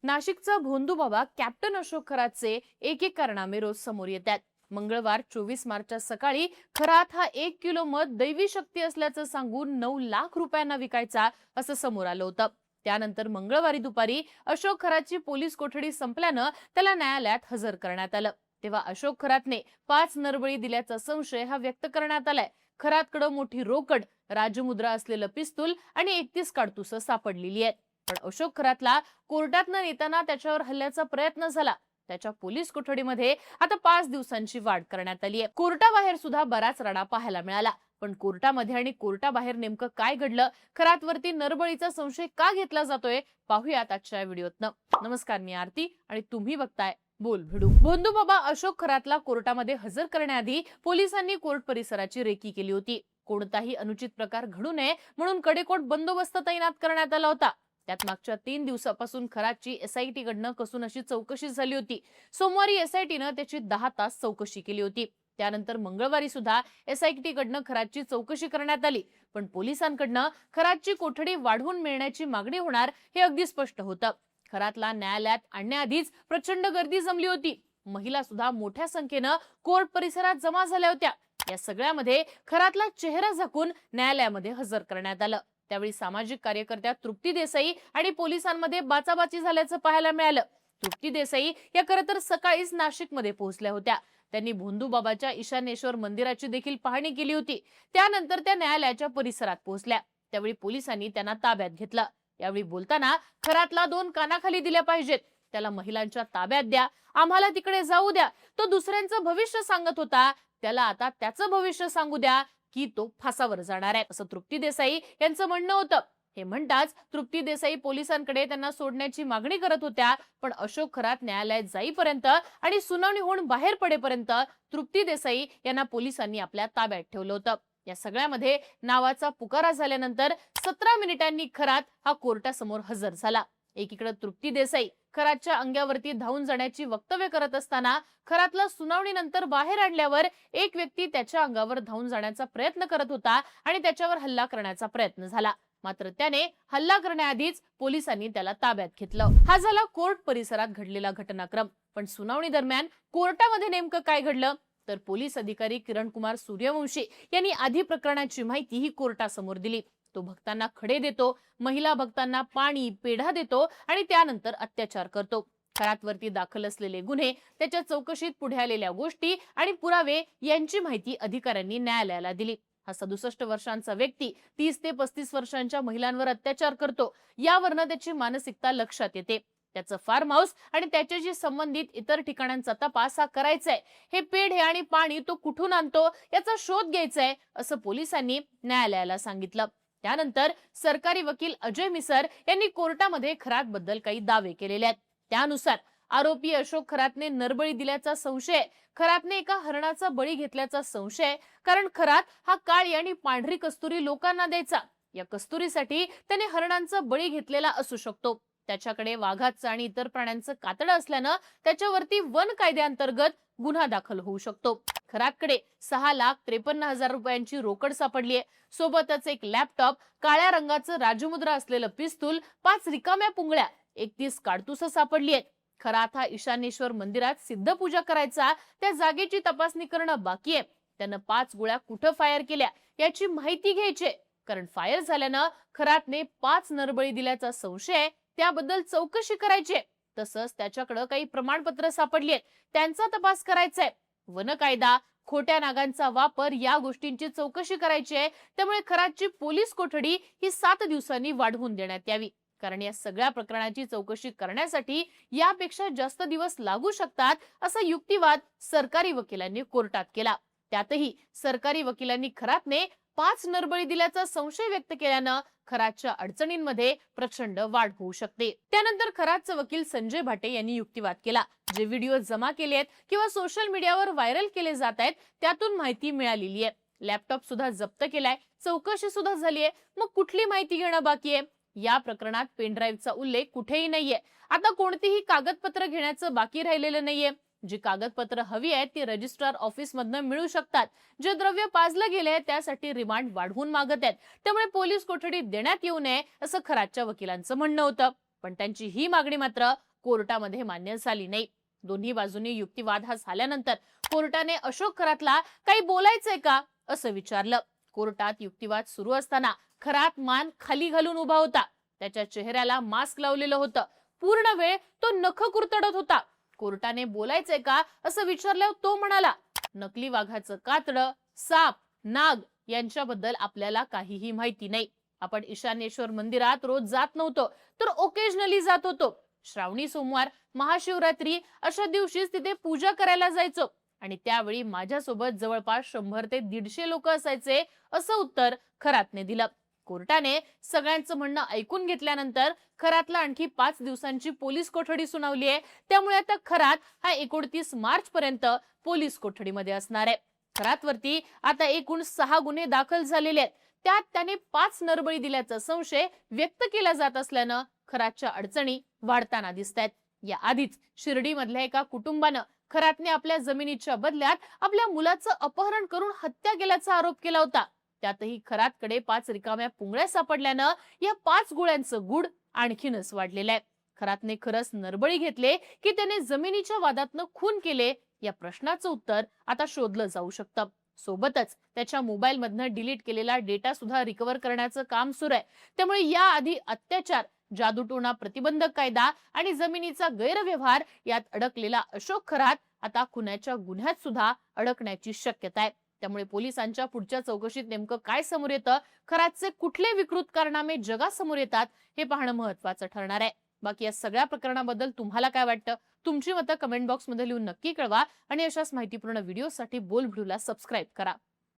नाशिकचा भोंदू बाबा कॅप्टन अशोक खरातचे एक एक कारनामे रोज समोर येतात। मंगळवार 24 मार्चच्या सकाळी खरात हा 1 किलो मध दैवी शक्ती असल्याचं सांगून 9 लाख रुपयांना विकायचा असं समोर आलं होतं। त्यानंतर मंगळवारी दुपारी अशोक खरातची पोलीस कोठडी संपल्यानं त्याला न्यायालयात हजर करण्यात आलं। तेव्हा अशोक खरातने 5 नरबळी दिल्याचा संशय हा व्यक्त करण्यात आलाय। खरातकडे मोठी रोकड, राजमुद्रा असलेलं पिस्तूल आणि 31 काडतुसं सापडलेली आहेत। पण अशोक खरातला कोर्टात न नेताना त्याच्यावर हल्ल्याचा प्रयत्न झाला। त्याच्या पोलीस कोठडीमध्ये आता 5 दिवसांची वाढ करण्यात आली आहे। कोर्टाबाहेर सुद्धा बराच रडा पाहायला मिळाला। पण कोर्टामध्ये आणि कोर्टाबाहेर नेमकं काय घडलं, खरातवरती नरबळीचा संशय का घेतला जातोय, पाहूयात आजच्या व्हिडिओतनं। नमस्कार, मी आरती आणि तुम्ही बघताय बोल भिडू। भोंदू बाबा अशोक खरातला कोर्टामध्ये हजर करण्याआधी पोलिसांनी कोर्ट परिसराची रेकी केली होती। कोणताही अनुचित प्रकार घडू नये म्हणून कडेकोट बंदोबस्त तैनात करण्यात आला होता। त्यात मागच्या 3 दिवसापासून खरातची एसआयटी कडनं कसून अशी चौकशी झाली होती। सोमवारी एसआयटीनं त्याची 10 तास चौकशी केली होती। त्यानंतर मंगळवारी सुद्धा एसआयटी कडनं खरातची चौकशी करण्यात आली। पण पोलिसांकडनं खरातची कोठडी वाढवून मिळण्याची मागणी होणार हे अगदी स्पष्ट होतं। खरातला न्यायालयात आणण्याआधीच प्रचंड गर्दी जमली होती। महिला सुद्धा मोठ्या संख्येनं कोर्ट परिसरात जमा झाल्या होत्या। या सगळ्यामध्ये खरातला चेहरा झाकून न्यायालयामध्ये हजर करण्यात आलं। त्यावेळी सामाजिक कार्यकर्त्या तृप्ती देसाई आणि पोलिसांमध्ये बाचाबाची झाल्याचं पाहायला मिळालं। तृप्ती देसाई या खरं तर सकाळीच नाशिकमध्ये पोहोचल्या होत्या। त्यांनी भोंदू बाबाच्या ईशानेश्वर मंदिराची देखील पाहणी केली होती। त्यानंतर त्या न्यायालयाच्या परिसरात पोहोचल्या। त्यावेळी पोलिसांनी त्यांना ताब्यात घेतलं। यावेळी बोलताना खरातला 2 कानाखाली दिल्या पाहिजेत, त्याला महिलांच्या ताब्यात द्या, आम्हाला तिकडे जाऊ द्या, तो दुसऱ्यांचं भविष्य सांगत होता, त्याला आता त्याचं भविष्य सांगू द्या की तो फासावर जाणार आहे, असं तृप्ती देसाई यांचं म्हणणं होतं। हे म्हणताच तृप्ती देसाई पोलिसांकडे त्यांना सोडण्याची मागणी करत होत्या। पण अशोक खरात न्यायालयात जाईपर्यंत आणि सुनावणी होऊन बाहेर पडेपर्यंत तृप्ती देसाई यांना पोलिसांनी आपल्या ताब्यात ठेवलं होतं। या सगळ्यामध्ये नावाचा पुकारा झाल्यानंतर 17 मिनिटांनी खरात हा कोर्टासमोर हजर झाला। एकीकडे तृप्ती देसाई खरातच्या अंगावरती धावून जाण्याची वक्तव्य करत असताना खरातला सुनावणीनंतर बाहेर आणल्यावर एक व्यक्ती त्याच्या अंगावर धावून जाण्याचा प्रयत्न करत होता आणि त्याच्यावर हल्ला करण्याचा प्रयत्न झाला। मात्र त्याने हल्ला करण्याआधीच पोलिसांनी त्याला ताब्यात घेतलं। हा झाला कोर्ट परिसरात घडलेला घटनाक्रम। पण सुनावणी दरम्यान कोर्टामध्ये नेमकं काय घडलं, तर पोलीस अधिकारी किरण कुमार सूर्यवंशी यांनी आधी प्रकरणाची माहिती ही कोर्टासमोर दिली। तो भक्तांना खडे देतो, महिला भक्तांना पाणी पेढा देतो आणि त्यानंतर अत्याचार करतो। खरातवरती दाखल असलेले गुन्हे, त्याच्या चौकशीत पुढे आलेल्या गोष्टी आणि पुरावे यांची माहिती अधिकाऱ्यांनी न्यायालयाला दिली। हा 67 वर्षांचा व्यक्ती 30 ते 35 वर्षांच्या महिलांवर अत्याचार करतो, यावरनं त्याची मानसिकता लक्षात येते। त्याचं फार्म हाऊस आणि त्याच्याशी संबंधित इतर ठिकाणांचा तपास हा करायचाय। हे पेढे आणि पाणी तो कुठून आणतो याचा शोध घ्यायचाय, असं पोलिसांनी न्यायालयाला सांगितलं। त्यानंतर सरकारी वकील अजय मिसर यांनी कोर्टामध्ये खरातबद्दल काही दावे केलेले आहेत। त्यानुसार आरोपी अशोक खरातने नरबळी दिल्याचा संशय, खरातने एका हरणाचा बळी घेतल्याचा संशय, कारण खरात हा काळी आणि पांढरी कस्तुरी लोकांना द्यायचा। या कस्तुरीसाठी त्याने हरणांचा बळी घेतलेला असू शकतो। त्याच्याकडे वाघाचं आणि इतर प्राण्यांचं कातडं असल्यानं त्याच्यावरती वन कायद्याअंतर्गत गुन्हा दाखल होऊ शकतो। खरातकडे 6,53,000 रुपयांची रोकड सापडली आहे। सोबतच एक लॅपटॉप, काळ्या रंगाचं राजमुद्रा असलेलं पिस्तूल, 5 रिकाम्या पुंगळ्या, 31 काडतुसं सापडली आहेत। खरात हा ईशानेश्वर मंदिरात सिद्ध पूजा करायचा, त्या जागेची तपासणी करणं बाकी आहे। त्यानं 5 गोळ्या कुठं फायर केल्या याची माहिती घ्यायची, कारण फायर झाल्यानं खरातने 5 नरबळी दिल्याचा संशय, त्याबद्दल चौकशी करायची। तसंच त्याच्याकडे काही प्रमाणपत्र सापडली आहेत, त्यांचा तपास करायचा आहे। वन कायदा, खोट्या नागांचा वापर या गोष्टींची चौकशी करायची आहे। त्यामुळे खरातची पोलीस कोठडी ही 7 दिवसांनी वाढवून देण्यात यावी, कारण या सगळ्या प्रकरणाची चौकशी करण्यासाठी यापेक्षा जास्त दिवस लागू शकतात, असा युक्तिवाद सरकारी वकिलांनी कोर्टात केला। त्यातही सरकारी वकिलांनी खरातने 5 नरबळी दिल्याचा संशय व्यक्त केल्यानं खरातच्या अडचणींमध्ये प्रचंड वाढ होऊ शकते। त्यानंतर खरातचे वकील संजय भाटे यांनी युक्तिवाद केला। जे व्हिडिओ जमा केले आहेत किंवा सोशल मीडियावर व्हायरल केले जात आहेत, त्यातून माहिती मिळालेली आहे। लॅपटॉप सुद्धा जप्त केलाय, चौकशी सुद्धा झाली आहे। मग कुठली माहिती घेणं बाकी आहे? या प्रकरणात पेनड्राईव्हचा उल्लेख कुठेही नाहीये। आता कोणतीही कागदपत्र घेण्याचं बाकी राहिलेलं नाहीये। जी कागदपत्र हवी आहेत ती रजिस्ट्रार ऑफिस मधनं मिळू शकतात। जे द्रव्य पाजलं गेले त्यासाठी रिमांड वाढवून मागत आहेत, त्यामुळे पोलीस कोठडी देण्यात येऊ नये असं खरातच्या वकिलांचं म्हणणं होतं। पण त्यांची ही मागणी मात्र कोर्टामध्ये मान्य झाली नाही. दोन्ही बाजूंनी युक्तिवाद हा झाल्यानंतर कोर्टाने अशोक खरातला काही बोलायचंय का असं विचारलं. कोर्टात युक्तिवाद सुरू असताना खरात मान खाली घालून उभा होता. त्याच्या चेहऱ्याला मास्क लावलेलं होतं. पूर्ण वेळ तो नख कुरतडत होता. कोर्टाने बोलायचंय का असं विचारल्यावर तो म्हणाला, नकली वाघाचं कातडं, साप, नाग यांच्याबद्दल आपल्याला काहीही माहिती नाही. आपण ईशान्येश्वर मंदिरात रोज जात नव्हतो, तर ओकेजनली जात होतो. श्रावणी सोमवार, महाशिवरात्री अशा दिवशीच तिथे पूजा करायला जायचो आणि त्यावेळी माझ्यासोबत जवळपास 100 ते 150 लोक असायचे असं उत्तर खरातने दिलं. कोर्टाने सगळ्यांचं म्हणणं ऐकून घेतल्यानंतर खरातला आणखी 5 दिवसांची पोलीस कोठडी सुनावली आहे. त्यामुळे आता खरात हा 29 मार्च पर्यंत पोलीस कोठडीमध्ये असणार आहे. खरातवरती आता एकूण 6 गुन्हे दाखल झालेले आहेत. त्यात त्याने 5 नरबळी दिल्याचा संशय व्यक्त केला जात असल्यानं खरातच्या अडचणी वाढताना दिसतायत. या आधीच शिर्डीमधल्या एका कुटुंबानं खरातने आपल्या जमिनीच्या बदल्यात आपल्या मुलाचं अपहरण करून हत्या केल्याचा आरोप केला होता. त्यातही खरातकडे 5 रिकाम्या पुंगळ्या सापडल्यानं या 5 गोळ्यांचं गुढ आणखीनच वाढलेलं आहे. खरातने खरंच नरबळी घेतले की त्याने जमिनीच्या वादातनं खून केले, या प्रश्नाचं उत्तर आता शोधलं जाऊ शकतं. सोबतच त्याच्या मोबाईल मधनं डिलीट केलेला डेटा सुद्धा रिकव्हर करण्याचं काम सुरू आहे. त्यामुळे याआधी अत्याचार, जादूटोणा प्रतिबंधक कायदा आणि जमिनीचा गैरव्यवहार यात अडकलेला अशोक खरात आता खुनाच्या गुन्ह्यात सुद्धा अडकण्याची शक्यता आहे. त्यामुळे पोलिसांच्या पुढच्या चौकशीत नेमकं काय समोर येतं, खरातचे कुठले विकृत कारनामे जगासमोर येतात हे पाहणं महत्त्वाचं ठरणार आहे. बाकी या सगळ्या प्रकरणाबद्दल तुम्हाला काय वाटतं? तुमची मतं कमेंट बॉक्स मध्ये लिहून नक्की कळवा आणि अशाच माहितीपूर्ण व्हिडिओसाठी बोल व्हिडिओला सबस्क्राईब करा.